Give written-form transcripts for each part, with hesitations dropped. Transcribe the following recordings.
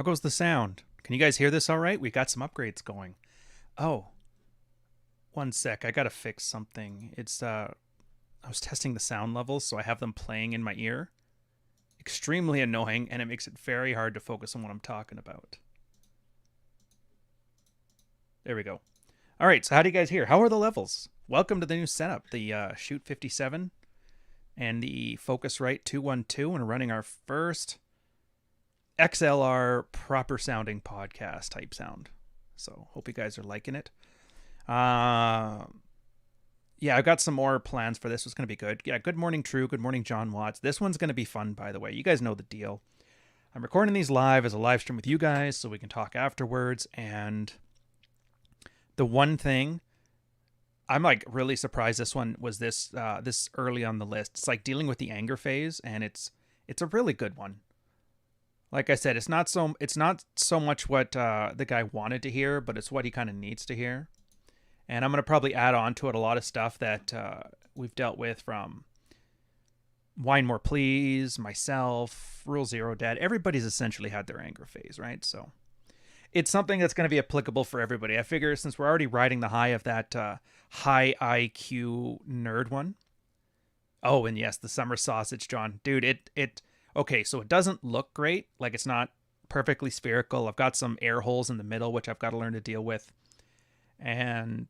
How goes the sound? Can you guys hear this all right? We got some upgrades going. Oh, one sec. I gotta fix something. I was testing the sound levels, so I have them playing in my ear. Extremely annoying, and it makes it very hard to focus on what I'm talking about. There we go. All right, so how do you guys hear? How are the levels? Welcome to the new setup, the Shoot 57 and the Focusrite 212, and we're running our first XLR proper sounding podcast type sound. So hope you guys are liking it. Yeah, I've got some more plans for this. It's going to be good. Yeah, good morning, True. Good morning, John Watts. This one's going to be fun, by the way. You guys know the deal. I'm recording these live as a live stream with you guys so we can talk afterwards. And the one thing I'm like really surprised this one was this early on the list. It's like dealing with the anger phase, and it's a really good one. Like I said, it's not so much what the guy wanted to hear, but it's what he kind of needs to hear. And I'm going to probably add on to it a lot of stuff that we've dealt with from Wine More Please, myself, Rule Zero Dad. Everybody's essentially had their anger phase, right? So it's something that's going to be applicable for everybody. I figure since we're already riding the high of that high IQ nerd one. Oh, and yes, the summer sausage, John. Dude, okay, so it doesn't look great. Like it's not perfectly spherical. I've got some air holes in the middle, which I've got to learn to deal with. And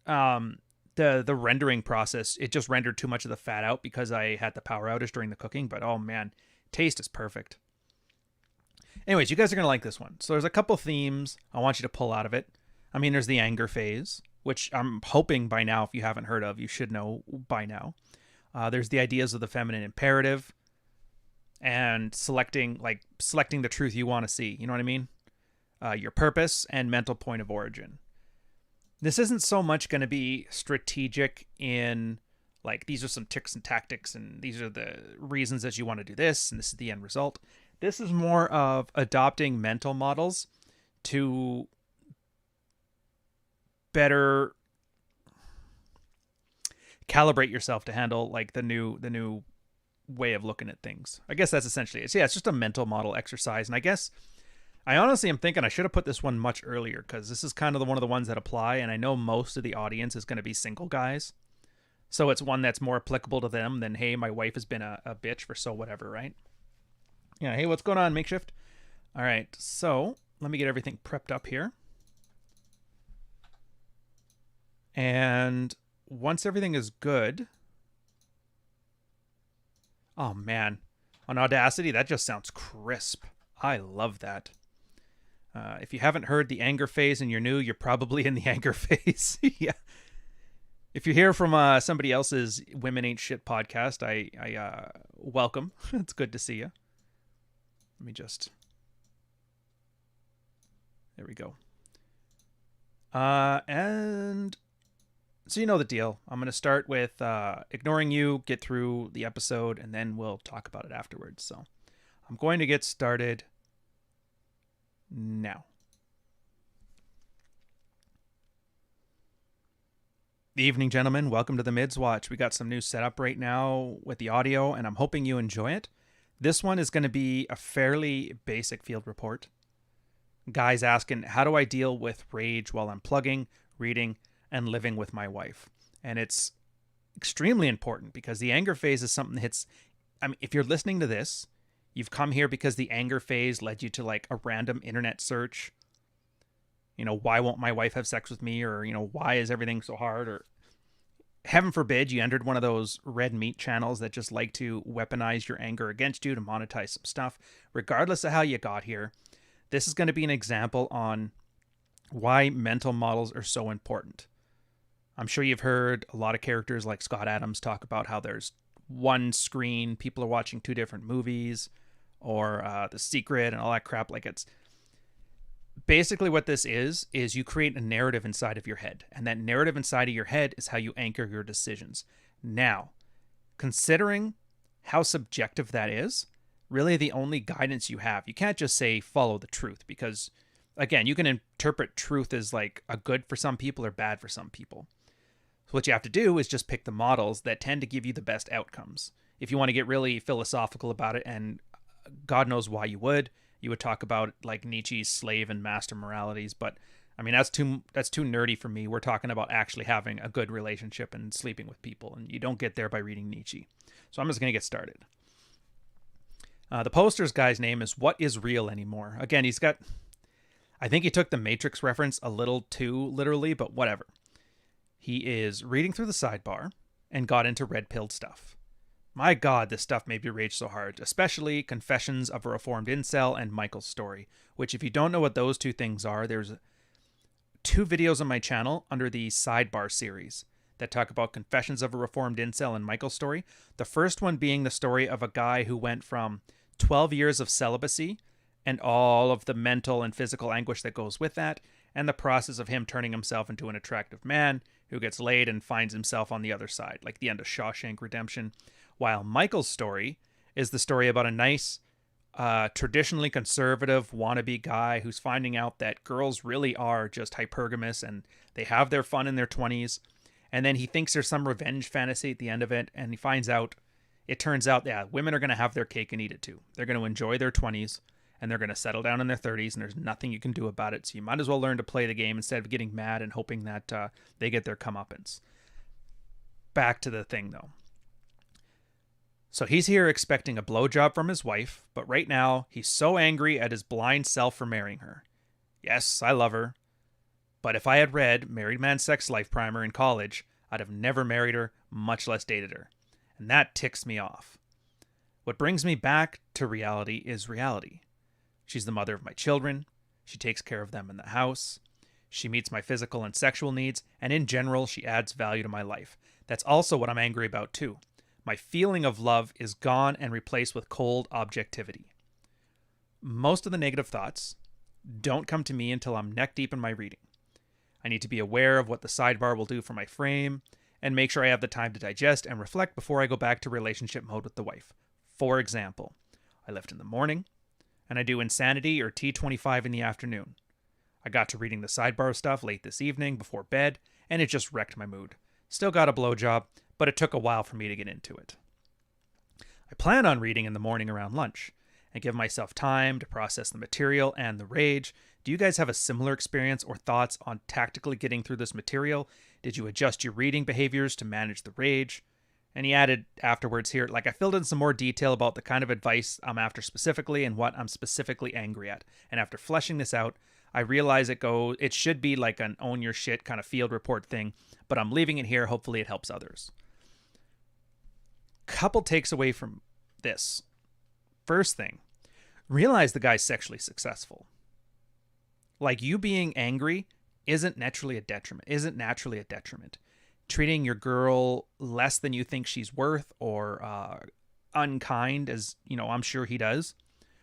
the rendering process, it just rendered too much of the fat out because I had the power outage during the cooking. But oh man, taste is perfect. Anyways, you guys are going to like this one. So there's a couple themes I want you to pull out of it. I mean, there's the anger phase, which I'm hoping by now, if you haven't heard of, you should know by now. There's the ideas of the feminine imperative and selecting the truth you want to see. You know what I mean? Your purpose and mental point of origin. This isn't so much going to be strategic in like these are some tricks and tactics and these are the reasons that you want to do this and this is the end result. This is more of adopting mental models to better calibrate yourself to handle like the new way of looking at things. I guess that's essentially it. So yeah, it's just a mental model exercise. And I honestly am thinking I should have put this one much earlier because this is kind of one of the ones that apply. And I know most of the audience is going to be single guys. So it's one that's more applicable to them than, hey, my wife has been a bitch for so whatever, right? Yeah, hey, what's going on, Makeshift? All right, so let me get everything prepped up here. And once everything is good... Oh, man. On Audacity, that just sounds crisp. I love that. If you haven't heard the anger phase and you're new, you're probably in the anger phase. Yeah. If you hear from somebody else's Women Ain't Shit podcast, I welcome. It's good to see you. Let me just... There we go. And so you know the deal. I'm going to start with ignoring you, get through the episode, and then we'll talk about it afterwards. So I'm going to get started now. Good evening, gentlemen. Welcome to the MIDS Watch. We got some new setup right now with the audio, and I'm hoping you enjoy it. This one is going to be a fairly basic field report. Guys asking, how do I deal with rage while I'm plugging, reading, and living with my wife? And it's extremely important because the anger phase is something that hits... I mean, if you're listening to this, you've come here because the anger phase led you to like a random internet search. You know, why won't my wife have sex with me? Or, you know, why is everything so hard? Or heaven forbid you entered one of those red meat channels that just like to weaponize your anger against you to monetize some stuff. Regardless of how you got here, this is going to be an example on why mental models are so important. I'm sure you've heard a lot of characters like Scott Adams talk about how there's one screen, people are watching two different movies, or The Secret and all that crap. Like, it's basically what this is you create a narrative inside of your head, and that narrative inside of your head is how you anchor your decisions. Now, considering how subjective that is, really the only guidance you have, you can't just say follow the truth, because again, you can interpret truth as like a good for some people or bad for some people. So what you have to do is just pick the models that tend to give you the best outcomes. If you want to get really philosophical about it, and God knows why you would, you would talk about like Nietzsche's slave and master moralities, but I mean that's too nerdy for me. We're talking about actually having a good relationship and sleeping with people, and you don't get there by reading Nietzsche. So I'm just going to get started. The poster's guy's name is What Is Real Anymore? Again, I think he took the Matrix reference a little too literally, but whatever. He is reading through the sidebar and got into red-pilled stuff. My God, this stuff made me rage so hard, especially Confessions of a Reformed Incel and Michael's Story, which if you don't know what those two things are, there's 2 videos on my channel under the sidebar series that talk about Confessions of a Reformed Incel and Michael's Story. The first one being the story of a guy who went from 12 years of celibacy and all of the mental and physical anguish that goes with that, and the process of him turning himself into an attractive man who gets laid and finds himself on the other side, like the end of Shawshank Redemption. While Michael's Story is the story about a nice, traditionally conservative wannabe guy who's finding out that girls really are just hypergamous and they have their fun in their 20s. And then he thinks there's some revenge fantasy at the end of it, and he finds out, it turns out, yeah, women are going to have their cake and eat it too. They're going to enjoy their 20s, and they're going to settle down in their 30s, and there's nothing you can do about it. So you might as well learn to play the game instead of getting mad and hoping that they get their comeuppance. Back to the thing, though. So he's here expecting a blowjob from his wife, but right now he's so angry at his blind self for marrying her. Yes, I love her. But if I had read Married Man's Sex Life Primer in college, I'd have never married her, much less dated her. And that ticks me off. What brings me back to reality is reality. She's the mother of my children. She takes care of them in the house. She meets my physical and sexual needs. And in general, she adds value to my life. That's also what I'm angry about too. My feeling of love is gone and replaced with cold objectivity. Most of the negative thoughts don't come to me until I'm neck deep in my reading. I need to be aware of what the sidebar will do for my frame and make sure I have the time to digest and reflect before I go back to relationship mode with the wife. For example, I left in the morning and I do Insanity or T25 in the afternoon. I got to reading the sidebar stuff late this evening before bed and it just wrecked my mood. Still got a blowjob, but it took a while for me to get into it. I plan on reading in the morning around lunch and give myself time to process the material and the rage. Do you guys have a similar experience or thoughts on tactically getting through this material? Did you adjust your reading behaviors to manage the rage? And he added afterwards here, like I filled in some more detail about the kind of advice I'm after specifically and what I'm specifically angry at. And after fleshing this out, I realize it should be like an own your shit kind of field report thing, but I'm leaving it here. Hopefully it helps others. Couple takes away from this. First thing, realize the guy's sexually successful. Like you being angry isn't naturally a detriment. Treating your girl less than you think she's worth or unkind, as you know, I'm sure he does,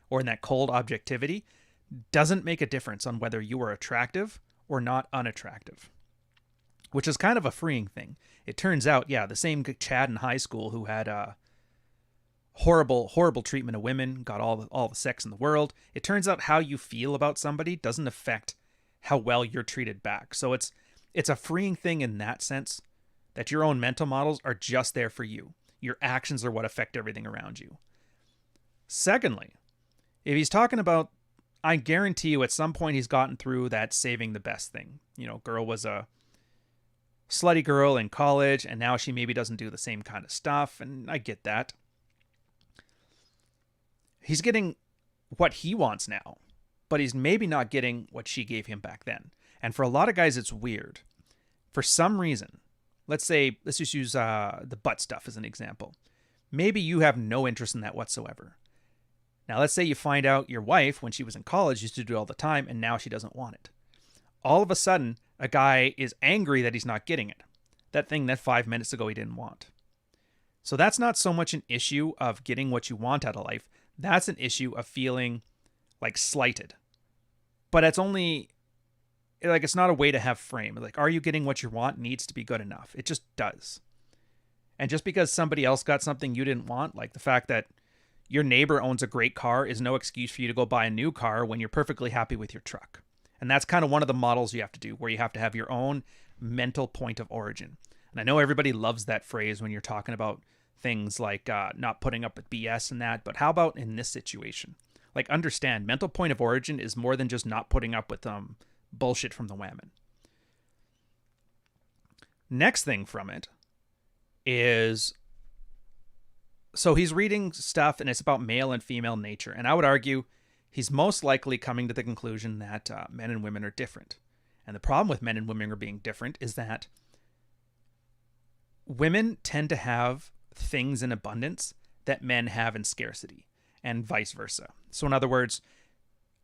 or in that cold objectivity, doesn't make a difference on whether you are attractive or not unattractive. Which is kind of a freeing thing. It turns out, yeah, the same Chad in high school who had horrible treatment of women, got all the sex in the world. It turns out how you feel about somebody doesn't affect how well you're treated back. So it's a freeing thing in that sense, that your own mental models are just there for you. Your actions are what affect everything around you. Secondly, if he's talking about, I guarantee you at some point he's gotten through that saving the best thing. You know, girl was a slutty girl in college, and now she maybe doesn't do the same kind of stuff, and I get that. He's getting what he wants now, but he's maybe not getting what she gave him back then. And for a lot of guys, it's weird. For some reason, let's just use the butt stuff as an example. Maybe you have no interest in that whatsoever. Now, let's say you find out your wife, when she was in college, used to do it all the time, and now she doesn't want it. All of a sudden, a guy is angry that he's not getting it. That thing that 5 minutes ago he didn't want. So that's not so much an issue of getting what you want out of life. That's an issue of feeling like slighted. But it's only, like, it's not a way to have frame. Like, are you getting what you want needs to be good enough. It just does. And just because somebody else got something you didn't want, like the fact that your neighbor owns a great car, is no excuse for you to go buy a new car when you're perfectly happy with your truck. And that's kind of one of the models you have to do, where you have to have your own mental point of origin. And I know everybody loves that phrase when you're talking about things like not putting up with BS and that, but how about in this situation? Like, understand, mental point of origin is more than just not putting up with bullshit from the women. Next thing from it is, so he's reading stuff and it's about male and female nature. And I would argue he's most likely coming to the conclusion that men and women are different. And the problem with men and women are being different is that women tend to have things in abundance that men have in scarcity, and vice versa. So in other words,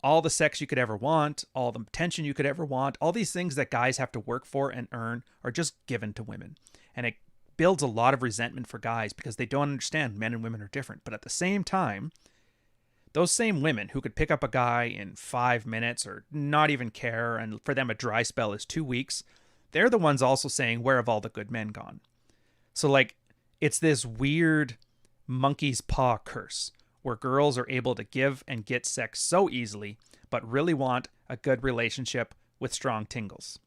all the sex you could ever want, all the attention you could ever want, all these things that guys have to work for and earn are just given to women. And it builds a lot of resentment for guys because they don't understand men and women are different. But at the same time, those same women who could pick up a guy in 5 minutes or not even care, and for them a dry spell is 2 weeks, they're the ones also saying, where have all the good men gone? So like, it's this weird monkey's paw curse where girls are able to give and get sex so easily, but really want a good relationship with strong tingles.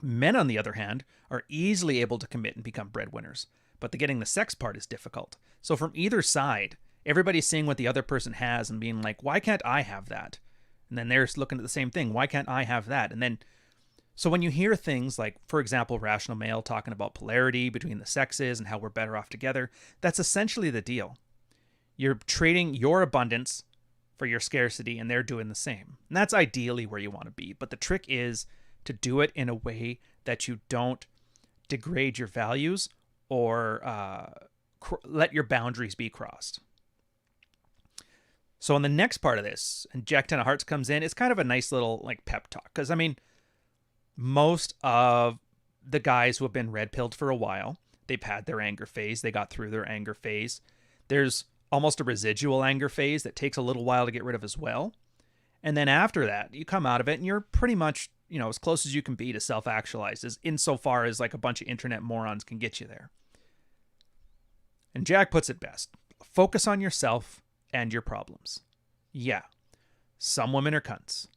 Men, on the other hand, are easily able to commit and become breadwinners, but the getting the sex part is difficult. So from either side, everybody's seeing what the other person has and being like, why can't I have that? And then they're looking at the same thing. Why can't I have that? And then, so when you hear things like, for example, Rational Male talking about polarity between the sexes and how we're better off together, that's essentially the deal. You're trading your abundance for your scarcity, and they're doing the same. And that's ideally where you want to be. But the trick is to do it in a way that you don't degrade your values or let your boundaries be crossed. So in the next part of this, and Jack Ten of Hearts comes in, it's kind of a nice little like pep talk. Because, I mean, most of the guys who have been red-pilled for a while, they've had their anger phase. They got through their anger phase. There's almost a residual anger phase that takes a little while to get rid of as well. And then after that, you come out of it and you're pretty much, you know, as close as you can be to self-actualized, as insofar as like a bunch of internet morons can get you there. And Jack puts it best. Focus on yourself and your problems. Yeah, some women are cunts.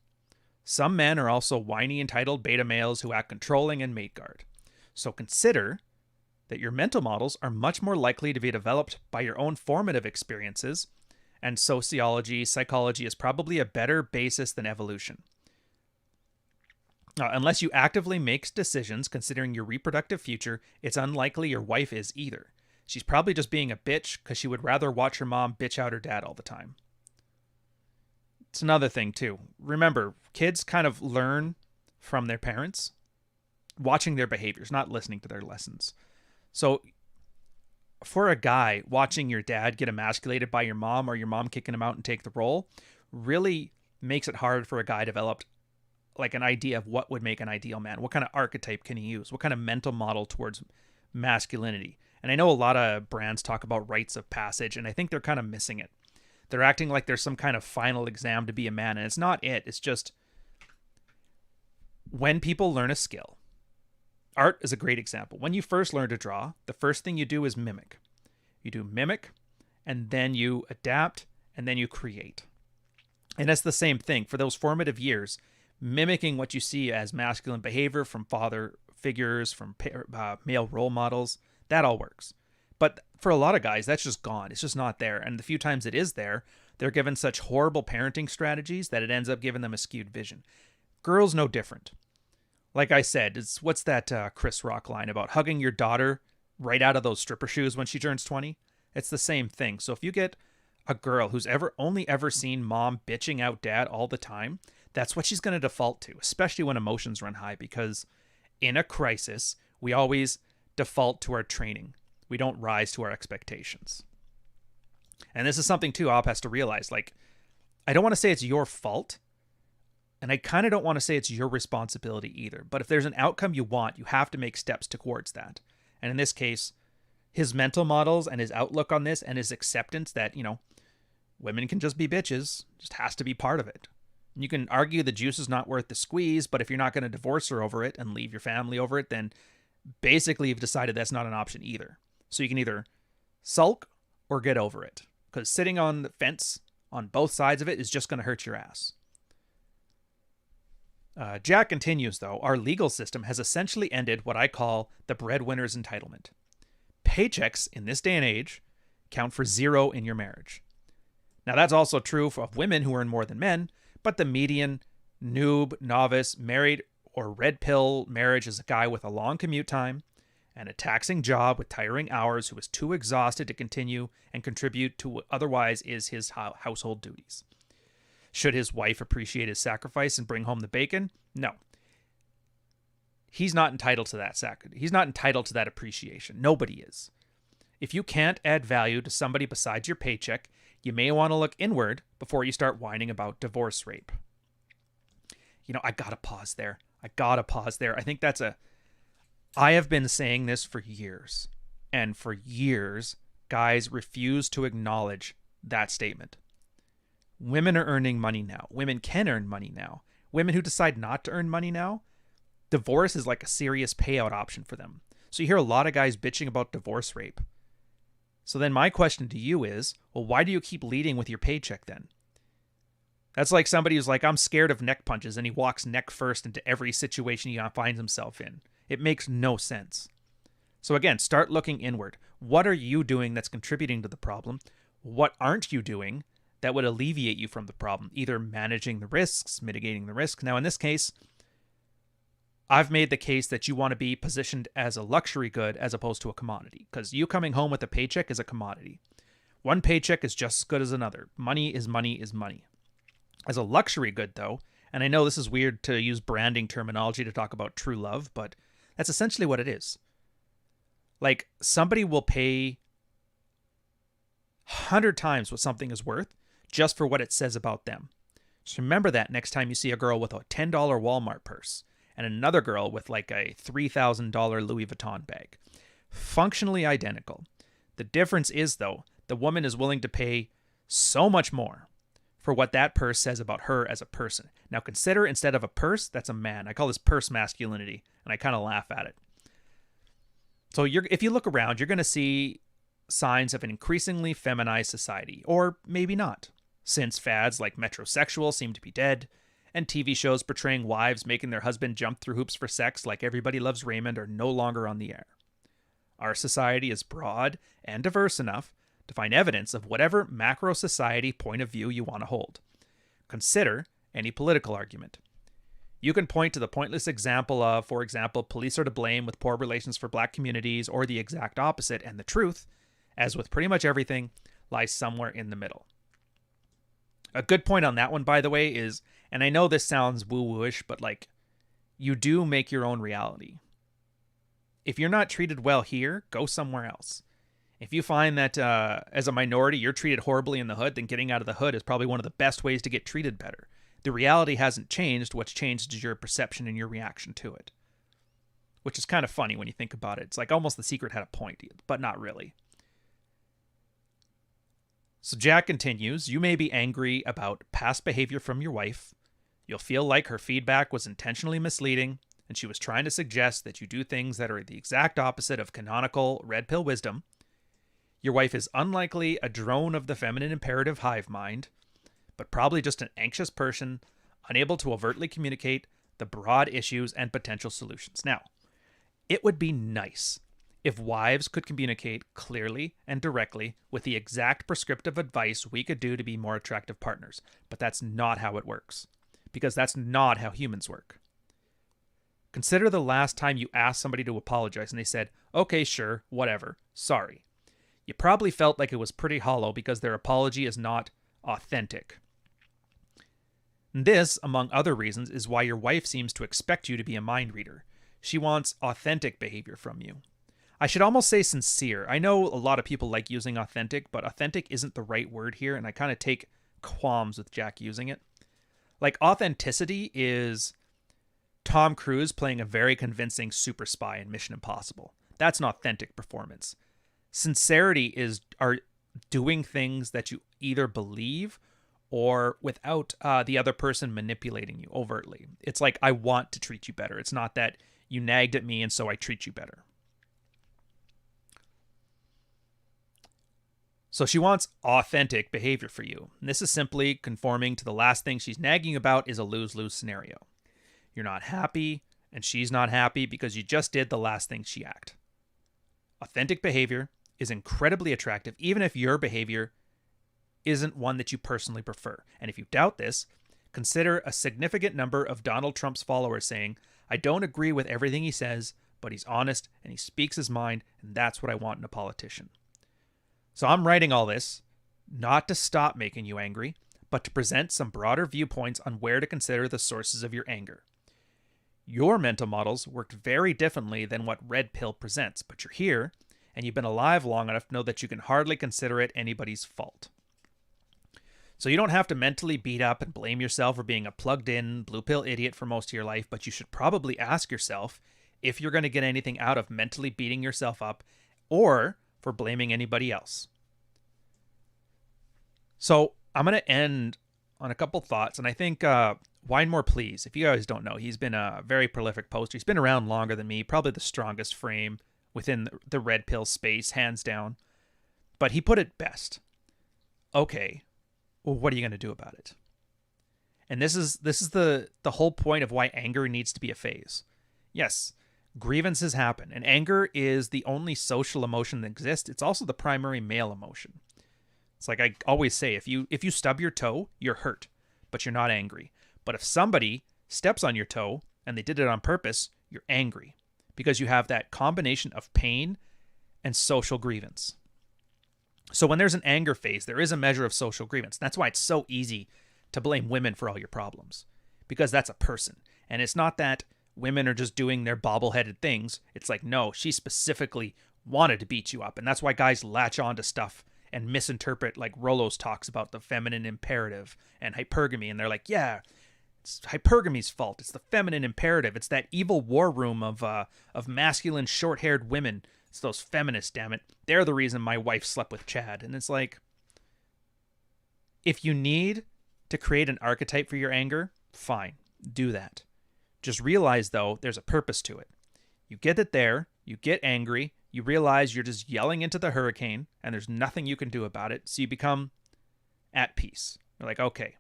Some men are also whiny, entitled beta males who act controlling and mate guard. So consider that your mental models are much more likely to be developed by your own formative experiences, and sociology, psychology is probably a better basis than evolution. Unless you actively make decisions considering your reproductive future, it's unlikely your wife is either. She's probably just being a bitch because she would rather watch her mom bitch out her dad all the time. It's another thing, too. Remember, kids kind of learn from their parents, watching their behaviors, not listening to their lessons. So for a guy, watching your dad get emasculated by your mom or your mom kicking him out and take the role really makes it hard for a guy developed like an idea of what would make an ideal man. What kind of archetype can he use? What kind of mental model towards masculinity? And I know a lot of brands talk about rites of passage, and I think they're kind of missing it. They're acting like there's some kind of final exam to be a man, and it's not it. It's just when people learn a skill. Art is a great example. When you first learn to draw, the first thing you do is mimic. You do mimic, and then you adapt, and then you create. And that's the same thing. For those formative years, mimicking what you see as masculine behavior from father figures, from male role models, that all works. But for a lot of guys, that's just gone. It's just not there. And the few times it is there, they're given such horrible parenting strategies that it ends up giving them a skewed vision. Girls no different. Like I said, what's that Chris Rock line about hugging your daughter right out of those stripper shoes when she turns 20? It's the same thing. So if you get a girl who's only ever seen mom bitching out dad all the time, that's what she's going to default to, especially when emotions run high, because in a crisis, we always default to our training. We don't rise to our expectations. And this is something, too, Op has to realize. Like, I don't want to say it's your fault, and I kind of don't want to say it's your responsibility either. But if there's an outcome you want, you have to make steps towards that. And in this case, his mental models and his outlook on this and his acceptance that, you know, women can just be bitches just has to be part of it. And you can argue the juice is not worth the squeeze, but if you're not going to divorce her over it and leave your family over it, then basically you've decided that's not an option either. So you can either sulk or get over it, because sitting on the fence on both sides of it is just going to hurt your ass. Jack continues, though, our legal system has essentially ended what I call the breadwinner's entitlement. Paychecks in this day and age count for zero in your marriage. Now, that's also true of women who earn more than men, but the median noob, novice, married, or red pill marriage is a guy with a long commute time and a taxing job with tiring hours who is too exhausted to continue and contribute to what otherwise is his household duties. Should his wife appreciate his sacrifice and bring home the bacon? No. He's not entitled to that He's not entitled to that appreciation. Nobody is. If you can't add value to somebody besides your paycheck, you may want to look inward before you start whining about divorce rape. I gotta pause there. I think I have been saying this for years. And for years, guys refuse to acknowledge that statement. Women are earning money now. Women can earn money now. Women who decide not to earn money now, divorce is like a serious payout option for them. So you hear a lot of guys bitching about divorce rape. So then my question to you is, well, why do you keep leading with your paycheck then? That's like somebody who's like, I'm scared of neck punches, and he walks neck first into every situation he finds himself in. It makes no sense. So again, start looking inward. What are you doing that's contributing to the problem? What aren't you doing that would alleviate you from the problem? Either managing the risks, mitigating the risk. Now, in this case, I've made the case that you want to be positioned as a luxury good as opposed to a commodity, because you coming home with a paycheck is a commodity. One paycheck is just as good as another. Money is money is money. As a luxury good, though, and I know this is weird to use branding terminology to talk about true love, but that's essentially what it is. Like, somebody will pay 100 times what something is worth just for what it says about them. So remember that next time you see a girl with a $10 Walmart purse and another girl with like a $3,000 Louis Vuitton bag. Functionally identical. The difference is, though, the woman is willing to pay so much more for what that purse says about her as a person. Now consider, instead of a purse, that's a man. I call this purse masculinity, and I kind of laugh at it. So if you look around, you're going to see signs of an increasingly feminized society, or maybe not, since fads like metrosexual seem to be dead, and TV shows portraying wives making their husband jump through hoops for sex like Everybody Loves Raymond are no longer on the air. Our society is broad and diverse enough to find evidence of whatever macro society point of view you want to hold. Consider any political argument. You can point to the pointless example of, for example, police are to blame with poor relations for black communities, or the exact opposite, and the truth, as with pretty much everything, lies somewhere in the middle. A good point on that one, by the way, is, and I know this sounds woo-wooish, but like, you do make your own reality. If you're not treated well here, go somewhere else. If you find that as a minority you're treated horribly in the hood, then getting out of the hood is probably one of the best ways to get treated better. The reality hasn't changed. What's changed is your perception and your reaction to it. Which is kind of funny when you think about it. It's like almost The Secret had a point, but not really. So Jack continues, you may be angry about past behavior from your wife. You'll feel like her feedback was intentionally misleading, and she was trying to suggest that you do things that are the exact opposite of canonical red pill wisdom. Your wife is unlikely a drone of the feminine imperative hive mind, but probably just an anxious person, unable to overtly communicate the broad issues and potential solutions. Now, it would be nice if wives could communicate clearly and directly with the exact prescriptive advice we could do to be more attractive partners, but that's not how it works, because that's not how humans work. Consider the last time you asked somebody to apologize and they said, okay, sure, whatever, sorry. You probably felt like it was pretty hollow because their apology is not authentic. And this, among other reasons, is why your wife seems to expect you to be a mind reader. She wants authentic behavior from you. I should almost say sincere. I know a lot of people like using authentic, but authentic isn't the right word here, and I kind of take qualms with Jack using it. Like, authenticity is Tom Cruise playing a very convincing super spy in Mission Impossible. That's an authentic performance. Sincerity are doing things that you either believe or without the other person manipulating you overtly. It's like, I want to treat you better. It's not that you nagged at me and so I treat you better. So she wants authentic behavior for you. And this is simply conforming to the last thing she's nagging about is a lose-lose scenario. You're not happy, and she's not happy because you just did the last thing she asked. Authentic behavior is incredibly attractive, even if your behavior isn't one that you personally prefer. And if you doubt this, consider a significant number of Donald Trump's followers saying, I don't agree with everything he says, but he's honest and he speaks his mind, and that's what I want in a politician. So I'm writing all this not to stop making you angry, but to present some broader viewpoints on where to consider the sources of your anger. Your mental models worked very differently than what Red Pill presents, but you're here, and you've been alive long enough to know that you can hardly consider it anybody's fault. So you don't have to mentally beat up and blame yourself for being a plugged-in, blue pill idiot for most of your life, but you should probably ask yourself if you're going to get anything out of mentally beating yourself up or for blaming anybody else. So I'm going to end on a couple thoughts, and I think Wine More Please, if you guys don't know, he's been a very prolific poster. He's been around longer than me, probably the strongest frame within the red pill space, hands down. But he put it best. Okay, well, what are you going to do about it? And this is the whole point of why anger needs to be a phase. Yes, grievances happen, and anger is the only social emotion that exists. It's also the primary male emotion. It's like I always say, if you stub your toe, you're hurt, but you're not angry. But if somebody steps on your toe and they did it on purpose, you're angry because you have that combination of pain and social grievance. So when there's an anger phase, there is a measure of social grievance. That's why it's so easy to blame women for all your problems, because that's a person. And it's not that women are just doing their bobble-headed things. It's like, no, she specifically wanted to beat you up. And that's why guys latch on to stuff and misinterpret, like Rollos talks about the feminine imperative and hypergamy. And they're like, yeah, it's hypergamy's fault. It's the feminine imperative. It's that evil war room of masculine short-haired women. It's those feminists, damn it. They're the reason my wife slept with Chad. And it's like, if you need to create an archetype for your anger, fine, do that. Just realize, though, there's a purpose to it. You get it there, you get angry, you realize you're just yelling into the hurricane, and there's nothing you can do about it, so you become at peace. You're like, okay,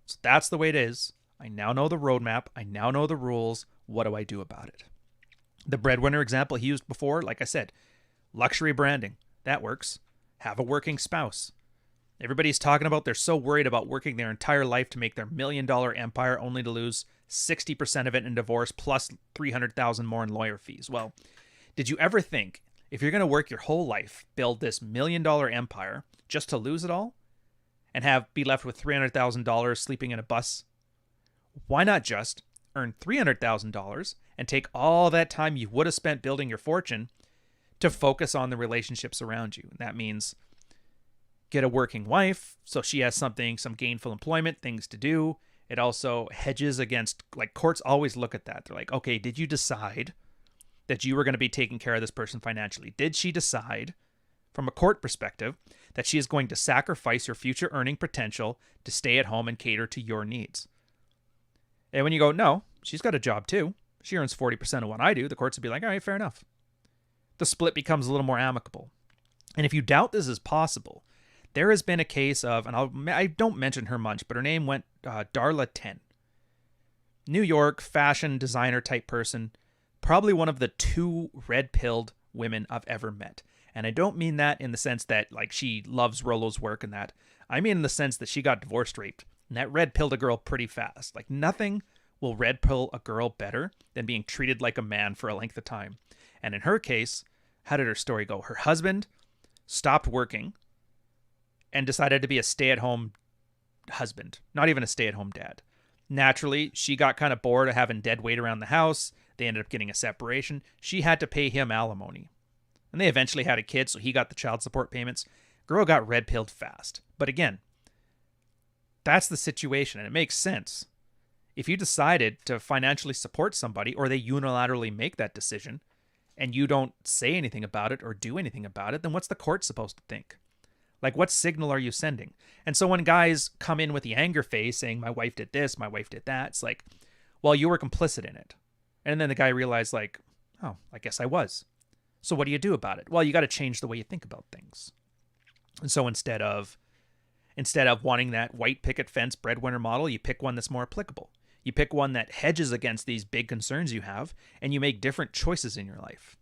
so that's the way it is. I now know the roadmap. I now know the rules. What do I do about it? The breadwinner example he used before, like I said, luxury branding. That works. Have a working spouse. Everybody's talking about they're so worried about working their entire life to make their $1 million empire only to lose 60% of it in divorce plus $300,000 more in lawyer fees. Well, did you ever think if you're going to work your whole life, build this $1 million empire just to lose it all and be left with $300,000 sleeping in a bus? Why not just earn $300,000 and take all that time you would have spent building your fortune to focus on the relationships around you? That means get a working wife so she has some gainful employment, things to do. It also hedges against, like, courts always look at that. They're like, okay, did you decide that you were going to be taking care of this person financially? Did she decide, from a court perspective, that she is going to sacrifice her future earning potential to stay at home and cater to your needs? And when you go, no, she's got a job too. She earns 40% of what I do. The courts would be like, all right, fair enough. The split becomes a little more amicable. And if you doubt this is possible, there has been a case of, and I don't mention her much, but her name went Darla 10. New York fashion designer type person, probably one of the 2 red-pilled women I've ever met. And I don't mean that in the sense that, like, she loves Rollo's work and that. I mean in the sense that she got divorced raped. And that red-pilled a girl pretty fast. Like, nothing will red-pill a girl better than being treated like a man for a length of time. And in her case, how did her story go? Her husband stopped working and decided to be a stay-at-home husband, not even a stay-at-home dad. Naturally, she got kind of bored of having dead weight around the house. They ended up getting a separation. She had to pay him alimony. And they eventually had a kid, so he got the child support payments. Girl got red-pilled fast. But again, that's the situation, and it makes sense. If you decided to financially support somebody, or they unilaterally make that decision, and you don't say anything about it or do anything about it, then what's the court supposed to think? Like, what signal are you sending? And so when guys come in with the anger face saying, my wife did this, my wife did that, it's like, well, you were complicit in it. And then the guy realized, like, oh, I guess I was. So what do you do about it? Well, you got to change the way you think about things. And so instead of wanting that white picket fence breadwinner model, you pick one that's more applicable. You pick one that hedges against these big concerns you have, and you make different choices in your life.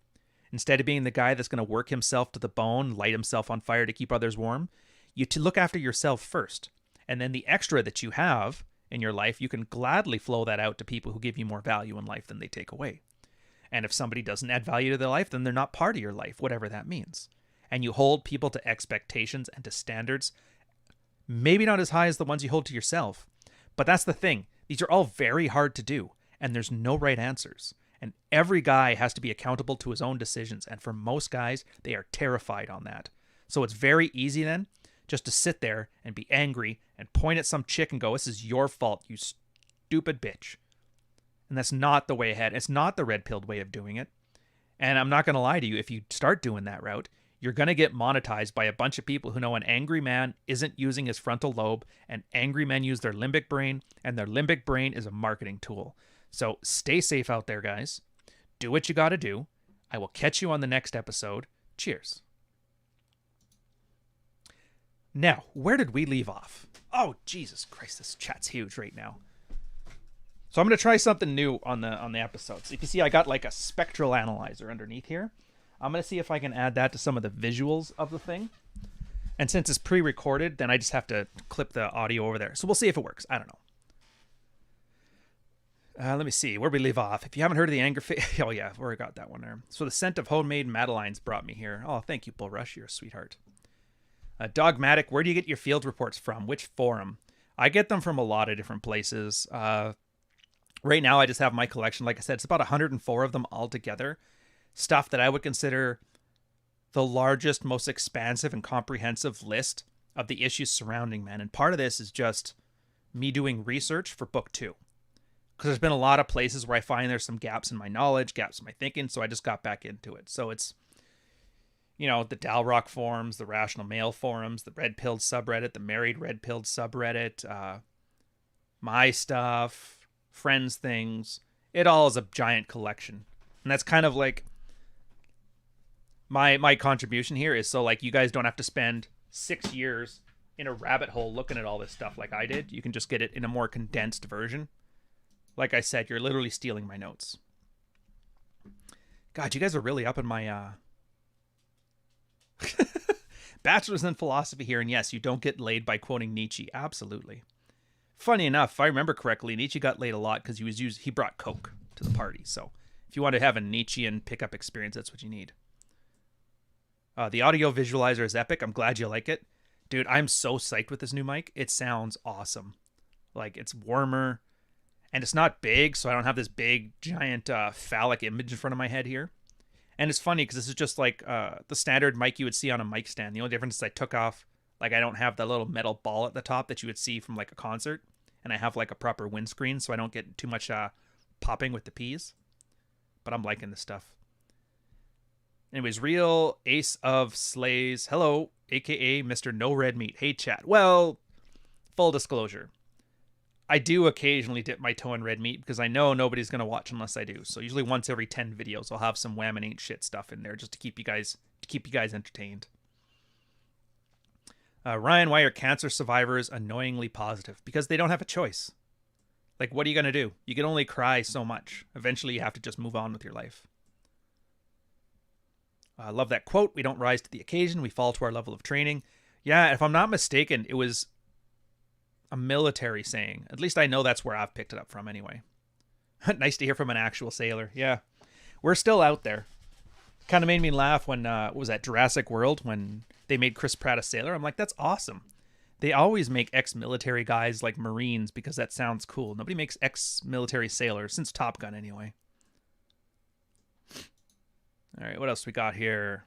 Instead of being the guy that's going to work himself to the bone, light himself on fire to keep others warm, You to look after yourself first. And then the extra that you have in your life, you can gladly flow that out to people who give you more value in life than they take away. And if somebody doesn't add value to their life, then they're not part of your life, whatever that means. And you hold people to expectations and to standards, maybe not as high as the ones you hold to yourself. But that's the thing. These are all very hard to do, and there's no right answers. And every guy has to be accountable to his own decisions. And for most guys, they are terrified on that. So it's very easy then just to sit there and be angry and point at some chick and go, this is your fault, you stupid bitch. And that's not the way ahead. It's not the red-pilled way of doing it. And I'm not going to lie to you, if you start doing that route, you're going to get monetized by a bunch of people who know an angry man isn't using his frontal lobe, and angry men use their limbic brain, and their limbic brain is a marketing tool. So stay safe out there, guys. Do what you got to do. I will catch you on the next episode. Cheers. Now, where did we leave off? Oh, Jesus Christ, this chat's huge right now. So I'm going to try something new on the episodes. If you see, I got like a spectral analyzer underneath here. I'm going to see if I can add that to some of the visuals of the thing. And since it's pre-recorded, then I just have to clip the audio over there. So we'll see if it works. I don't know. Let me see. Where we leave off? If you haven't heard of the anger face... Oh, yeah. Where I got that one there. So the scent of homemade Madeleines brought me here. Oh, thank you, Bull Rush. You're a sweetheart. Dogmatic, where do you get your field reports from? Which forum? I get them from a lot of different places. Right now, I just have my collection. Like I said, it's about 104 of them all together. Stuff that I would consider the largest, most expansive and comprehensive list of the issues surrounding men. And part of this is just me doing research for book 2. Because there's been a lot of places where I find there's some gaps in my knowledge, gaps in my thinking, so I just got back into it. So it's, you know, the Dalrock forums, the Rational Male forums, the Red Pilled subreddit, the Married Red Pilled subreddit, my stuff, friends things. It all is a giant collection. And that's kind of like my contribution here is so like you guys don't have to spend 6 years in a rabbit hole looking at all this stuff like I did. You can just get it in a more condensed version. Like I said, you're literally stealing my notes. God, you guys are really up in my bachelor's in philosophy here. And yes, you don't get laid by quoting Nietzsche. Absolutely. Funny enough, if I remember correctly, Nietzsche got laid a lot because he brought Coke to the party. So if you want to have a Nietzschean pickup experience, that's what you need. The audio visualizer is epic. I'm glad you like it. Dude, I'm so psyched with this new mic. It sounds awesome. Like, it's warmer. And it's not big, so I don't have this big, giant phallic image in front of my head here. And it's funny because this is just like the standard mic you would see on a mic stand. The only difference is I took off, like I don't have that little metal ball at the top that you would see from like a concert. And I have like a proper windscreen so I don't get too much popping with the P's. But I'm liking this stuff. Anyways, Real Ace of Slays. Hello, a.k.a. Mr. No Red Meat. Hey, chat. Well, full disclosure. I do occasionally dip my toe in red meat because I know nobody's going to watch unless I do. So usually once every 10 videos, I'll have some wham and ain't shit stuff in there just to keep you guys entertained. Ryan, why are cancer survivors annoyingly positive? Because they don't have a choice. Like, what are you going to do? You can only cry so much. Eventually, you have to just move on with your life. I love that quote. We don't rise to the occasion. We fall to our level of training. Yeah, if I'm not mistaken, it was a military saying. At least I know that's where I've picked it up from anyway. Nice to hear from an actual sailor. Yeah, we're still out there. Kind of made me laugh when, what was that, Jurassic World, when they made Chris Pratt a sailor. I'm like, that's awesome. They always make ex-military guys like Marines because that sounds cool. Nobody makes ex-military sailors, since Top Gun anyway. All right, what else we got here?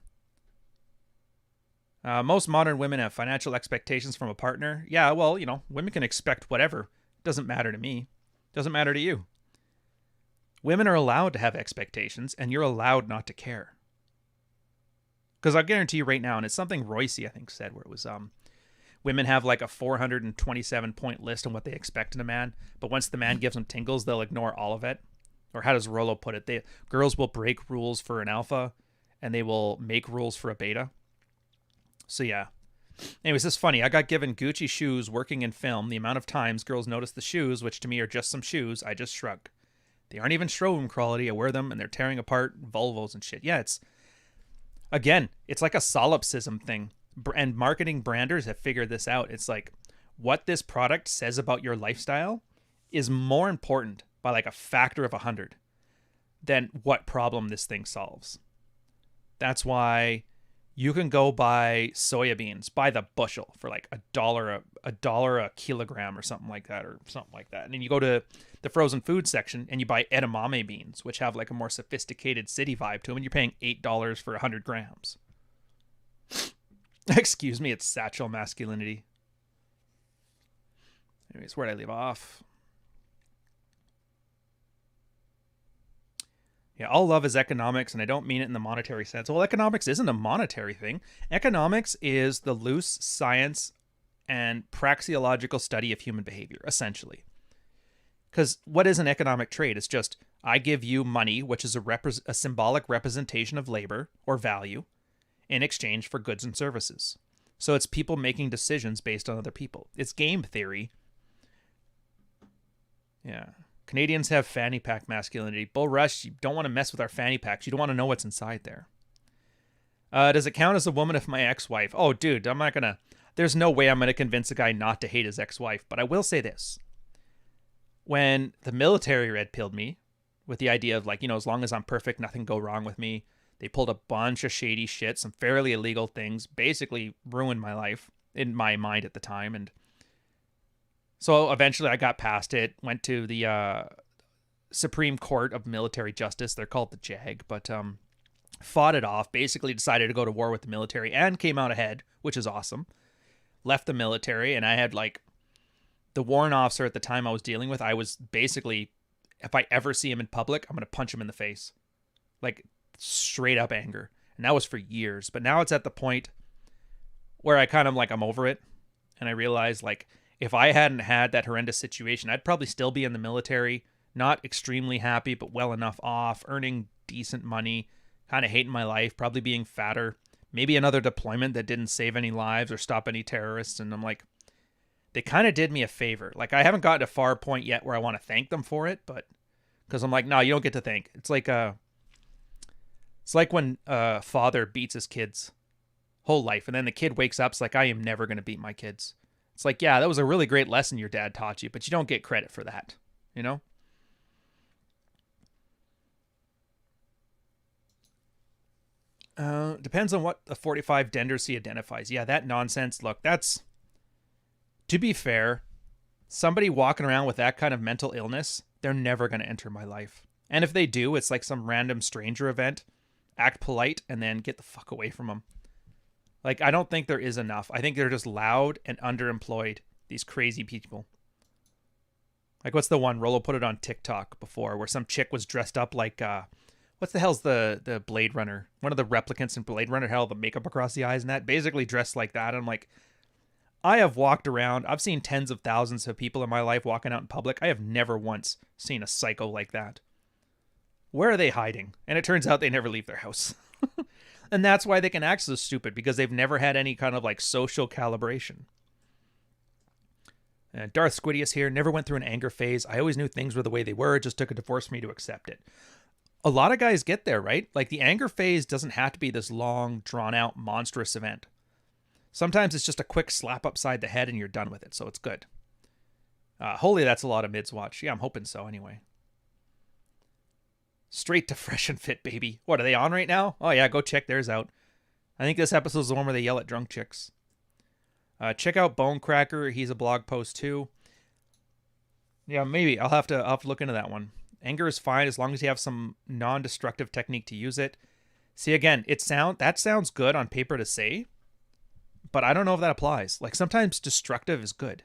Most modern women have financial expectations from a partner. Yeah, well, you know, women can expect whatever. It doesn't matter to me. It doesn't matter to you. Women are allowed to have expectations, and you're allowed not to care. Because I'll guarantee you right now, and it's something Royce, I think, said, where it was, women have like a 427-point list on what they expect in a man, but once the man gives them tingles, they'll ignore all of it. Or how does Rollo put it? Girls will break rules for an alpha, and they will make rules for a beta. So yeah. Anyways, this is funny. I got given Gucci shoes working in film. The amount of times girls notice the shoes, which to me are just some shoes, I just shrug. They aren't even showroom quality. I wear them, and they're tearing apart Volvos and shit. Yeah, it's like a solipsism thing. And marketing branders have figured this out. It's like what this product says about your lifestyle is more important by like a factor of 100 than what problem this thing solves. That's why you can go buy soya beans by the bushel for like $1 a kilogram or something like that, And then you go to the frozen food section and you buy edamame beans, which have like a more sophisticated city vibe to them, and you're paying $8 for 100 grams. Excuse me, it's satchel masculinity. Anyways, where'd I leave off? Yeah, all love is economics, and I don't mean it in the monetary sense. Well, economics isn't a monetary thing. Economics is the loose science and praxeological study of human behavior, essentially. Because what is an economic trade? It's just, I give you money, which is a symbolic representation of labor or value, in exchange for goods and services. So it's people making decisions based on other people. It's game theory. Yeah. Canadians have fanny pack masculinity. Bull Rush, you don't want to mess with our fanny packs. You don't want to know what's inside there. Does it count as a woman if my ex-wife? Oh, dude, I'm not going to... There's no way I'm going to convince a guy not to hate his ex-wife. But I will say this. When the military red-pilled me with the idea of like, as long as I'm perfect, nothing go wrong with me. They pulled a bunch of shady shit, some fairly illegal things, basically ruined my life in my mind at the time. And so eventually I got past it, went to the Supreme Court of Military Justice. They're called the JAG, but fought it off, basically decided to go to war with the military and came out ahead, which is awesome. Left the military, and I had like the warrant officer at the time I was dealing with. I was basically, if I ever see him in public, I'm going to punch him in the face. Like straight up anger. And that was for years. But now it's at the point where I kind of like, I'm over it. And I realize like, if I hadn't had that horrendous situation, I'd probably still be in the military, not extremely happy, but well enough off, earning decent money, kind of hating my life, probably being fatter, maybe another deployment that didn't save any lives or stop any terrorists. And I'm like, they kind of did me a favor. Like, I haven't gotten to a far point yet where I want to thank them for it, but because I'm like, no, you don't get to thank. It's like when a father beats his kids whole life, and then the kid wakes up, it's like, I am never going to beat my kids. It's like, yeah, that was a really great lesson your dad taught you, but you don't get credit for that, you know? Depends on what the 45 Dendercy identifies. Yeah, that nonsense. Look, that's, to be fair, somebody walking around with that kind of mental illness, they're never going to enter my life. And if they do, it's like some random stranger event. Act polite and then get the fuck away from them. Like, I don't think there is enough. I think they're just loud and underemployed, these crazy people. Like, what's the one? Rolo put it on TikTok before, where some chick was dressed up like, what the hell's the Blade Runner? One of the replicants in Blade Runner, hell, the makeup across the eyes and that, basically dressed like that. I'm like, I have walked around, I've seen tens of thousands of people in my life walking out in public. I have never once seen a psycho like that. Where are they hiding? And it turns out they never leave their house. And that's why they can act so stupid, because they've never had any kind of like social calibration. And Darth Squidius here, never went through an anger phase. I always knew things were the way they were. It just took a divorce for me to accept it. A lot of guys get there, right? Like, the anger phase doesn't have to be this long, drawn out, monstrous event. Sometimes it's just a quick slap upside the head and you're done with it. So it's good. Holy, that's a lot of mids watch. Yeah, I'm hoping so anyway. Straight to Fresh and Fit, baby. What, are they on right now? Oh, yeah, go check theirs out. I think this episode's the one where they yell at drunk chicks. Check out Bone Cracker. He's a blog post, too. Yeah, maybe. I'll have to look into that one. Anger is fine as long as you have some non-destructive technique to use it. See, again, that sounds good on paper to say, but I don't know if that applies. Like, sometimes destructive is good.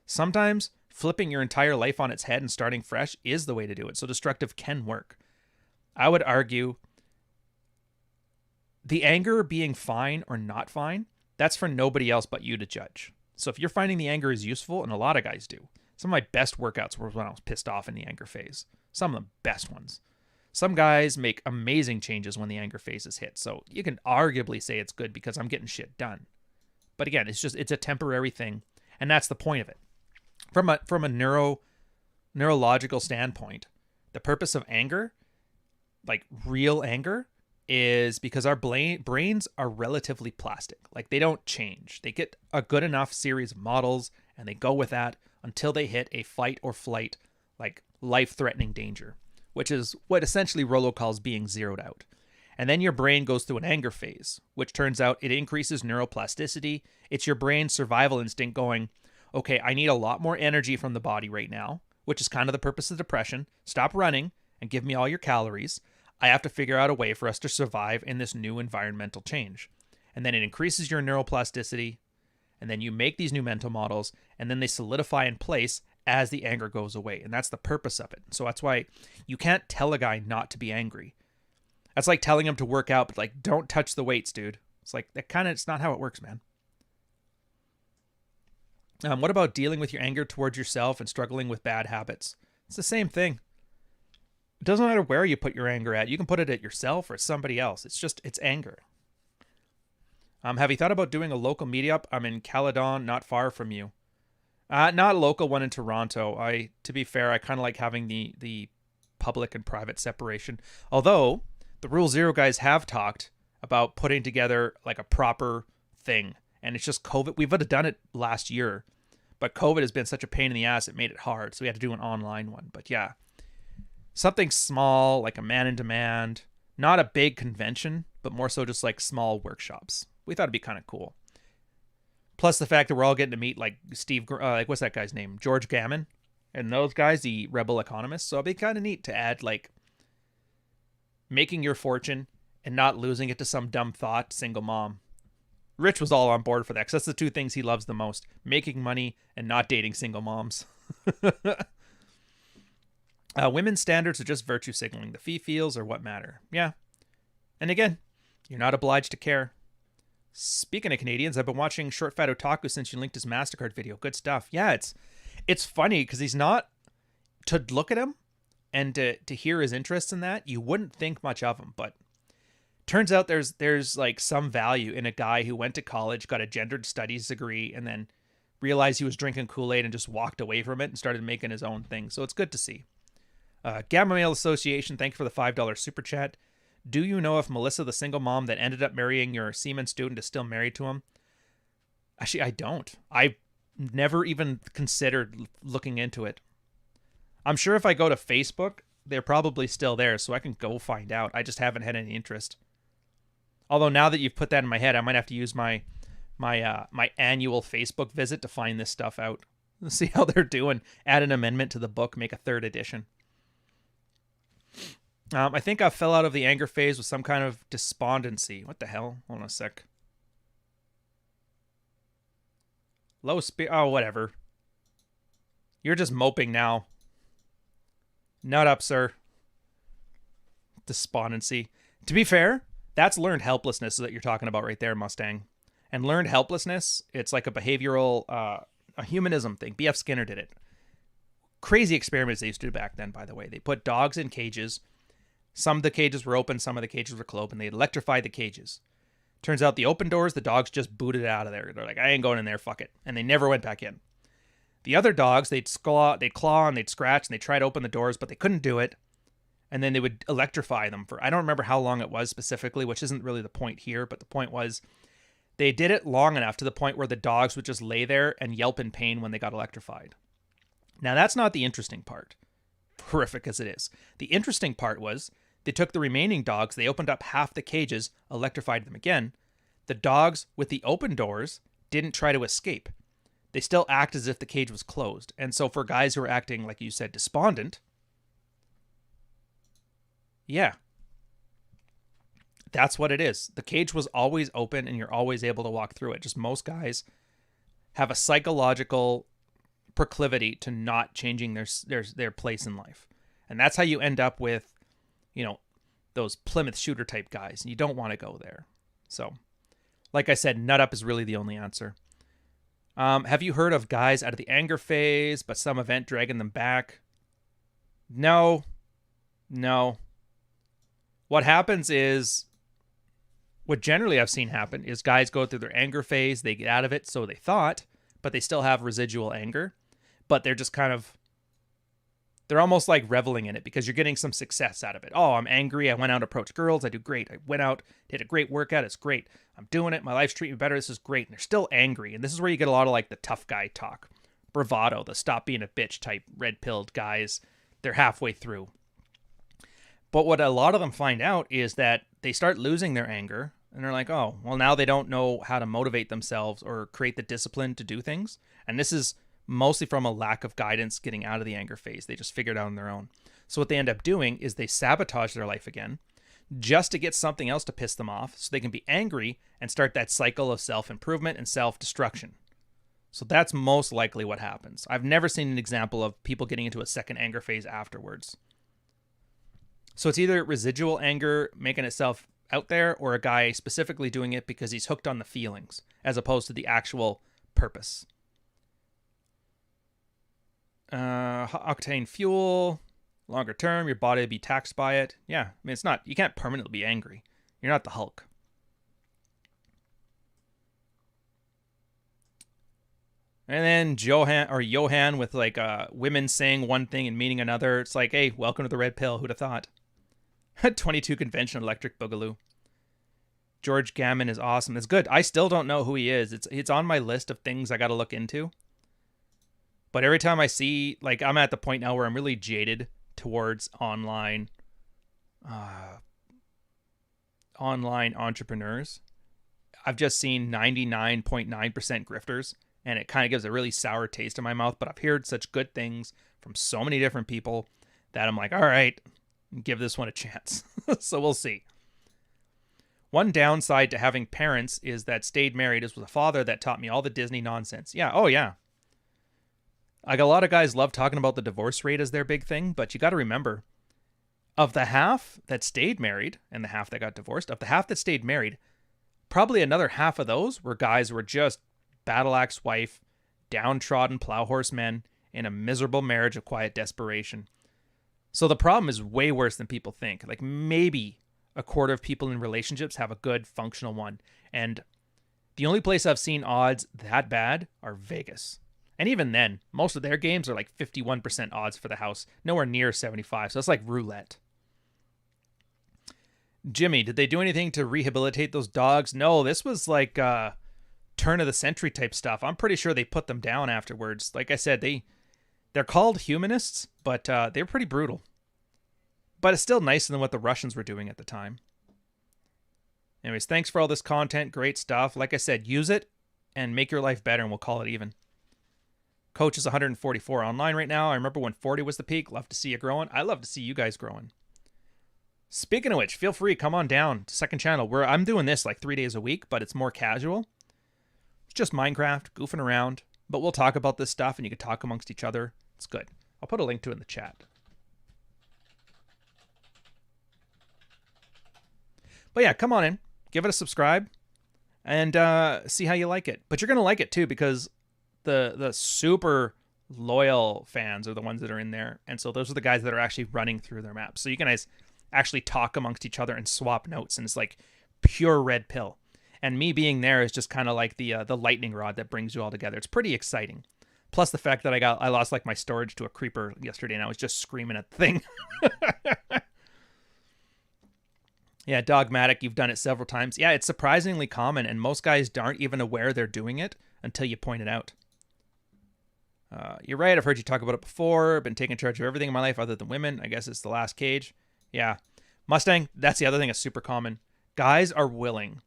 Sometimes flipping your entire life on its head and starting fresh is the way to do it. So destructive can work. I would argue the anger being fine or not fine, that's for nobody else but you to judge. So if you're finding the anger is useful, and a lot of guys do, some of my best workouts were when I was pissed off in the anger phase. Some of the best ones. Some guys make amazing changes when the anger phase is hit. So you can arguably say it's good because I'm getting shit done. But again, it's a temporary thing. And that's the point of it. From a neurological standpoint, the purpose of anger, like real anger, is because our brains are relatively plastic. Like, they don't change. They get a good enough series of models and they go with that until they hit a fight or flight, like life-threatening danger, which is what essentially Rollo calls being zeroed out. And then your brain goes through an anger phase, which turns out it increases neuroplasticity. It's your brain's survival instinct going, okay, I need a lot more energy from the body right now, which is kind of the purpose of depression. Stop running and give me all your calories. I have to figure out a way for us to survive in this new environmental change. And then it increases your neuroplasticity, and then you make these new mental models, and then they solidify in place as the anger goes away. And that's the purpose of it. So that's why you can't tell a guy not to be angry. That's like telling him to work out, but like, don't touch the weights, dude. It's like, it's not how it works, man. What about dealing with your anger towards yourself and struggling with bad habits? It's the same thing. It doesn't matter where you put your anger at. You can put it at yourself or somebody else. It's anger. Have you thought about doing a local meetup? I'm in Caledon, not far from you. Not a local one in Toronto. To be fair, I kind of like having the public and private separation. Although the Rule Zero guys have talked about putting together like a proper thing. And it's just COVID. We would have done it last year, but COVID has been such a pain in the ass. It made it hard. So we had to do an online one. But yeah, something small, like a man in demand, not a big convention, but more so just like small workshops. We thought it'd be kind of cool. Plus the fact that we're all getting to meet like what's that guy's name? George Gammon and those guys, the rebel economists. So it'd be kind of neat to add like making your fortune and not losing it to some dumb thought single mom. Rich was all on board for that because that's the two things he loves the most: making money and not dating single moms. Women's standards are just virtue signaling. The fee feels are what matter. Yeah. And again, you're not obliged to care. Speaking of Canadians, I've been watching Short Fat Otaku since you linked his MasterCard video. Good stuff. Yeah, it's funny because he's not, to look at him and to hear his interests in that, you wouldn't think much of him, but turns out there's like some value in a guy who went to college, got a gendered studies degree, and then realized he was drinking Kool-Aid and just walked away from it and started making his own thing. So it's good to see. Gamma Male Association, thank you for the $5 super chat. Do you know if Melissa, the single mom that ended up marrying your Seaman student, is still married to him? Actually, I don't. I never even considered looking into it. I'm sure if I go to Facebook, they're probably still there, so I can go find out. I just haven't had any interest. Although now that you've put that in my head, I might have to use my annual Facebook visit to find this stuff out. Let's see how they're doing. Add an amendment to the book, make a 3rd edition. I think I fell out of the anger phase with some kind of despondency. What the hell? Hold on a sec. Low speed. Oh, whatever. You're just moping now. Nut up, sir. Despondency. To be fair, that's learned helplessness that you're talking about right there, Mustang. And learned helplessness, it's like a behavioral, a humanism thing. B.F. Skinner did it. Crazy experiments they used to do back then, by the way. They put dogs in cages. Some of the cages were open, some of the cages were closed, and they electrified the cages. Turns out the open doors, the dogs just booted out of there. They're like, I ain't going in there, fuck it. And they never went back in. The other dogs, they'd claw and they'd scratch, and they tried to open the doors, but they couldn't do it. And then they would electrify them for, I don't remember how long it was specifically, which isn't really the point here, but the point was they did it long enough to the point where the dogs would just lay there and yelp in pain when they got electrified. Now, that's not the interesting part, horrific as it is. The interesting part was they took the remaining dogs, they opened up half the cages, electrified them again. The dogs with the open doors didn't try to escape. They still act as if the cage was closed. And so for guys who are acting, like you said, despondent, yeah, that's what it is. The cage was always open and you're always able to walk through it. Just most guys have a psychological proclivity to not changing their place in life. And that's how you end up with, those Plymouth shooter type guys. And you don't want to go there. So, like I said, nut up is really the only answer. Have you heard of guys out of the anger phase, but some event dragging them back? No. What happens is, what generally I've seen happen is guys go through their anger phase, they get out of it, so they thought, but they still have residual anger, but they're just kind of they're almost like reveling in it because you're getting some success out of it. Oh, I'm angry. I went out and approached girls. I do great. I went out, did a great workout. It's great. I'm doing it. My life's treating me better. This is great. And they're still angry. And this is where you get a lot of like the tough guy talk, bravado, the stop being a bitch type red-pilled guys. They're halfway through. But what a lot of them find out is that they start losing their anger. And they're like, oh, well, now they don't know how to motivate themselves or create the discipline to do things. And this is mostly from a lack of guidance getting out of the anger phase. They just figure it out on their own. So what they end up doing is they sabotage their life again just to get something else to piss them off so they can be angry and start that cycle of self-improvement and self-destruction. So that's most likely what happens. I've never seen an example of people getting into a second anger phase afterwards. So it's either residual anger making itself out there or a guy specifically doing it because he's hooked on the feelings as opposed to the actual purpose. Octane fuel, longer term, your body will be taxed by it. Yeah, I mean, it's not, you can't permanently be angry. You're not the Hulk. And then Johan with like women saying one thing and meaning another. It's like, hey, welcome to the red pill. Who'd have thought? 22 convention electric boogaloo. George Gammon is awesome. It's good. I still don't know who he is. It's on my list of things I got to look into. But every time I see, like, I'm at the point now where I'm really jaded towards online entrepreneurs. I've just seen 99.9% grifters, and it kind of gives a really sour taste in my mouth. But I've heard such good things from so many different people that I'm like, all right, give this one a chance. So we'll see. One downside to having parents is that stayed married is with a father that taught me all the Disney nonsense. Yeah, oh yeah. Like a lot of guys love talking about the divorce rate as their big thing, but you got to remember, of the half that stayed married and the half that got divorced, of the half that stayed married, probably another half of those were guys who were just battle axe wife, downtrodden plow horse men in a miserable marriage of quiet desperation. So the problem is way worse than people think. Like maybe a quarter of people in relationships have a good functional one. And the only place I've seen odds that bad are Vegas. And even then, most of their games are like 51% odds for the house, nowhere near 75. So it's like roulette. Jimmy, did they do anything to rehabilitate those dogs? No, this was like turn of the century type stuff. I'm pretty sure they put them down afterwards. Like I said, they're called humanists, but they're pretty brutal. But it's still nicer than what the Russians were doing at the time. Anyways, thanks for all this content. Great stuff. Like I said, use it and make your life better, and we'll call it even. Coach is 144 online right now. I remember when 40 was the peak. Love to see you growing. I love to see you guys growing. Speaking of which, feel free, come on down to second channel where I'm doing this like 3 days a week, but it's more casual. It's just Minecraft, goofing around, but we'll talk about this stuff and you can talk amongst each other. It's good. I'll put a link to it in the chat. But yeah, come on in, give it a subscribe and see how you like it. But you're going to like it too, because the super loyal fans are the ones that are in there. And so those are the guys that are actually running through their maps. So you can guys actually talk amongst each other and swap notes. And it's like pure red pill. And me being there is just kind of like the lightning rod that brings you all together. It's pretty exciting. Plus the fact that I lost like my storage to a creeper yesterday and I was just screaming at the thing. Yeah, Dogmatic, you've done it several times. Yeah, it's surprisingly common, and most guys aren't even aware they're doing it until you point it out. You're right, I've heard you talk about it before. Been taking charge of everything in my life other than women. I guess it's the last cage. Yeah. Mustang, that's the other thing that's super common. Guys are willing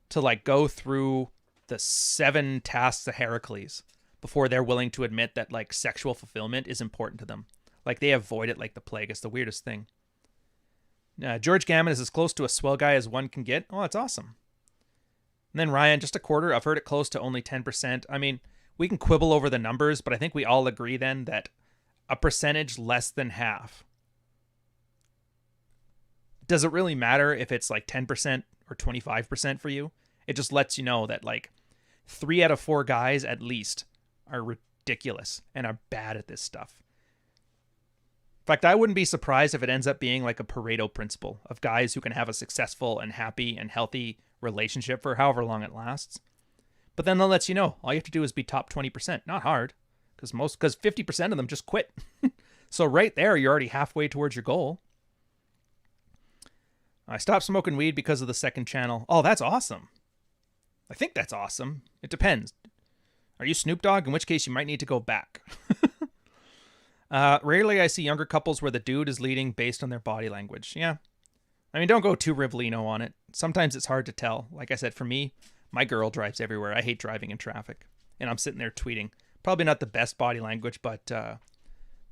to like go through the 7 tasks of Heracles before they're willing to admit that like sexual fulfillment is important to them. Like they avoid it like the plague. It's the weirdest thing. George Gammon is as close to a swell guy as one can get. Oh, that's awesome. And then Ryan, just a quarter. I've heard it close to only 10%. I mean, we can quibble over the numbers, but I think we all agree then that a percentage less than half. Does it really matter if it's like 10% or 25% for you? It just lets you know that like 3 out of 4 guys at least are ridiculous and are bad at this stuff. In fact, I wouldn't be surprised if it ends up being like a Pareto principle of guys who can have a successful and happy and healthy relationship for however long it lasts. But then that lets you know all you have to do is be top 20%. Not hard, because 50% of them just quit. So right there, you're already halfway towards your goal. I stopped smoking weed because of the second channel. Oh, that's awesome. I think that's awesome. It depends. Are you Snoop Dogg? In which case you might need to go back. Rarely I see younger couples where the dude is leading based on their body language. Yeah. I mean, don't go too Rivellino on it. Sometimes it's hard to tell. Like I said, for me, my girl drives everywhere. I hate driving in traffic. And I'm sitting there tweeting. Probably not the best body language, but the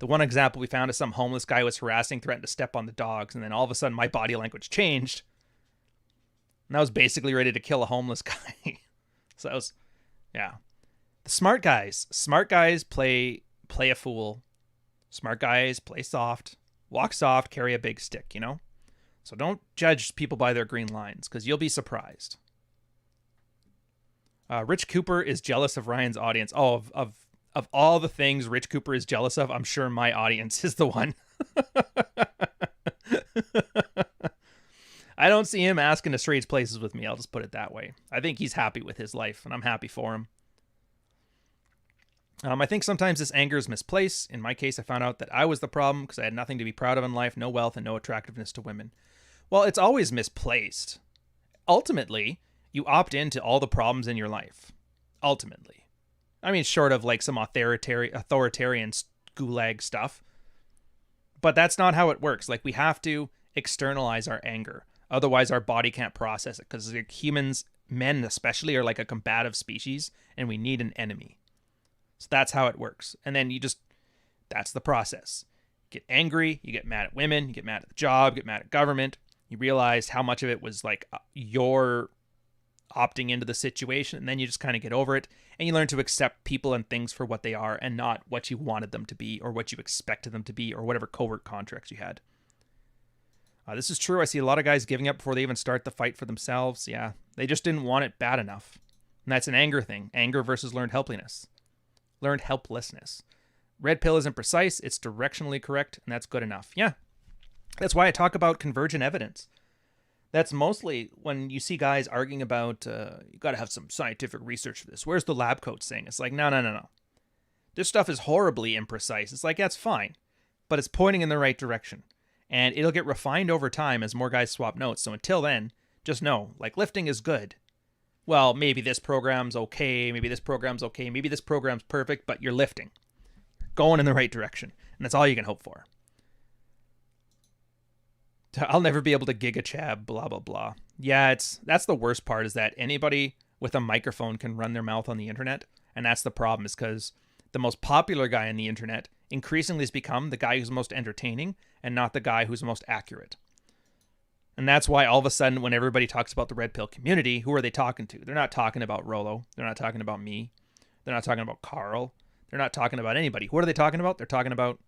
one example we found is some homeless guy was harassing, threatened to step on the dogs, and then all of a sudden my body language changed. And I was basically ready to kill a homeless guy. So that was, yeah. The smart guys play a fool. Smart guys play soft, walk soft, carry a big stick, you know? So don't judge people by their green lines, because you'll be surprised. Rich Cooper is jealous of Ryan's audience. Oh, of all the things Rich Cooper is jealous of, I'm sure my audience is the one. I don't see him asking to trade places with me. I'll just put it that way. I think he's happy with his life, and I'm happy for him. I think sometimes this anger is misplaced. In my case, I found out that I was the problem because I had nothing to be proud of in life, no wealth, and no attractiveness to women. Well, it's always misplaced. Ultimately, you opt into all the problems in your life. Ultimately. I mean, short of like some authoritarian gulag stuff. But that's not how it works. Like, we have to externalize our anger. Otherwise, our body can't process it. Because humans, men especially, are like a combative species. And we need an enemy. So that's how it works. And then that's the process. You get angry. You get mad at women. You get mad at the job. You get mad at government. You realize how much of it was like your opting into the situation, and then you just kind of get over it, and you learn to accept people and things for what they are and not what you wanted them to be or what you expected them to be or whatever covert contracts you had. This is true. I see a lot of guys giving up before they even start the fight for themselves. Yeah, they just didn't want it bad enough. And that's an anger thing. Anger versus learned helplessness. Learned helplessness. Red pill isn't precise. It's directionally correct, and that's good enough. Yeah. That's why I talk about convergent evidence. That's mostly when you see guys arguing about, you got to have some scientific research for this. Where's the lab coat saying? It's like, no. This stuff is horribly imprecise. It's like, that's fine, but it's pointing in the right direction. And it'll get refined over time as more guys swap notes. So until then, just know, like, lifting is good. Well, maybe this program's okay. Maybe this program's okay. Maybe this program's perfect, but you're lifting. You're going in the right direction. And that's all you can hope for. I'll never be able to giga chab, blah, blah, blah. Yeah, that's the worst part, is that anybody with a microphone can run their mouth on the internet. And that's the problem, is because the most popular guy on the internet increasingly has become the guy who's most entertaining and not the guy who's most accurate. And that's why all of a sudden, when everybody talks about the red pill community, who are they talking to? They're not talking about Rolo. They're not talking about me. They're not talking about Carl. They're not talking about anybody. What are they talking about? They're talking about,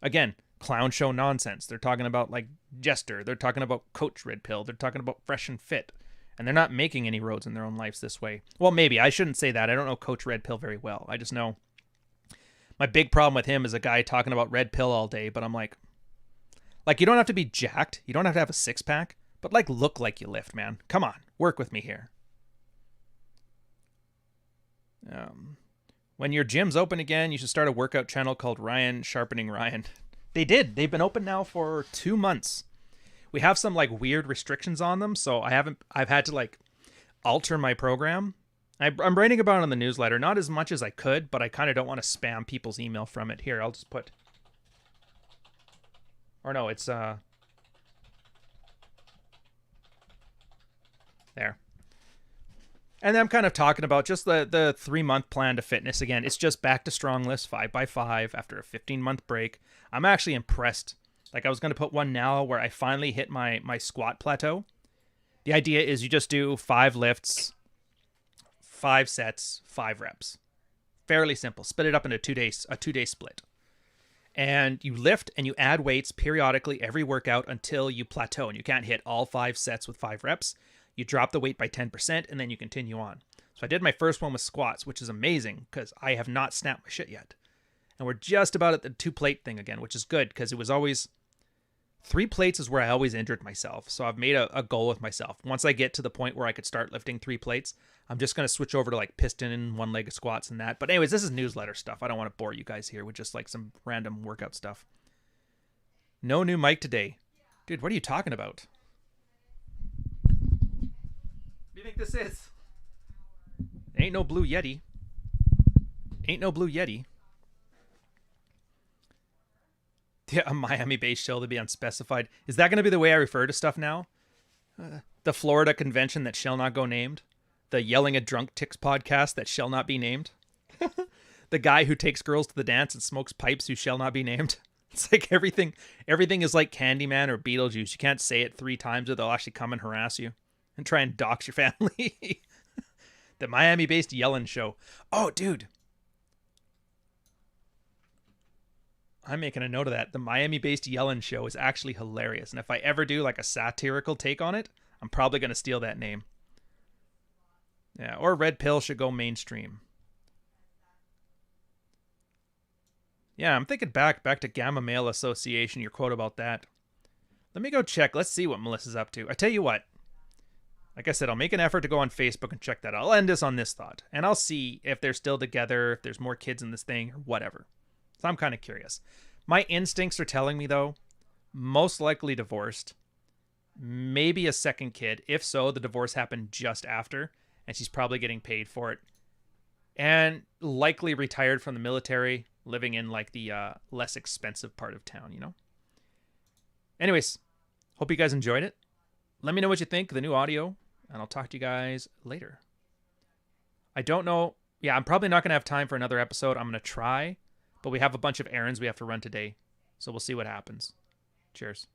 again, clown show nonsense. They're talking about like Jester. They're talking about Coach Red Pill. They're talking about Fresh and Fit. And they're not making any roads in their own lives this way. Well, maybe. I shouldn't say that. I don't know Coach Red Pill very well. I just know my big problem with him is a guy talking about red pill all day. But I'm like, you don't have to be jacked. You don't have to have a six-pack. But like, look like you lift, man. Come on. Work with me here. When your gym's open again, you should start a workout channel called Ryan Sharpening Ryan. They did. They've been open now for 2 months. We have some like weird restrictions on them, so I've had to like alter my program. I'm writing about it on the newsletter, not as much as I could, but I kind of don't want to spam people's email from it. Here, I'll just put, or no, it's there. And then I'm kind of talking about just the 3-month plan to fitness. Again, it's just back to strong list 5x5 after a 15-month break. I'm actually impressed. Like, I was going to put one now where I finally hit my squat plateau. The idea is you just do 5 lifts, 5 sets, 5 reps. Fairly simple. Split it up into a 2-day split. And you lift and you add weights periodically every workout until you plateau. And you can't hit all 5 sets with 5 reps. You drop the weight by 10% and then you continue on. So I did my first one with squats, which is amazing because I have not snapped my shit yet. And we're just about at the 2-plate thing again, which is good because it was always 3 plates is where I always injured myself. So I've made a goal with myself. Once I get to the point where I could start lifting 3 plates, I'm just going to switch over to like piston and 1-legged squats and that. But anyways, this is newsletter stuff. I don't want to bore you guys here with just like some random workout stuff. No new mic today. Dude, what are you talking about? What do you think this is? Ain't no Blue Yeti. Ain't no Blue Yeti. Yeah, a Miami-based show to be unspecified. Is that going to be the way I refer to stuff now? The Florida convention that shall not go named? The Yelling at Drunk Ticks podcast that shall not be named? The guy who takes girls to the dance and smokes pipes who shall not be named? It's like everything is like Candyman or Beetlejuice. You can't say it 3 times or they'll actually come and harass you and try and dox your family. The Miami-based Yellen show. Oh, dude. I'm making a note of that. The Miami-based Yellen show is actually hilarious. And if I ever do like a satirical take on it, I'm probably going to steal that name. Yeah, or Red Pill should go mainstream. Yeah, I'm thinking back to Gamma Male Association, your quote about that. Let me go check. Let's see what Melissa's up to. I tell you what. Like I said, I'll make an effort to go on Facebook and check that. I'll end this on this thought. And I'll see if they're still together, if there's more kids in this thing, or whatever. So I'm kind of curious. My instincts are telling me, though, most likely divorced. Maybe a second kid. If so, the divorce happened just after, and she's probably getting paid for it. And likely retired from the military, living in like the less expensive part of town, you know? Anyways, hope you guys enjoyed it. Let me know what you think of the new audio, and I'll talk to you guys later. I don't know. Yeah, I'm probably not going to have time for another episode. I'm going to try, but we have a bunch of errands we have to run today, so we'll see what happens. Cheers.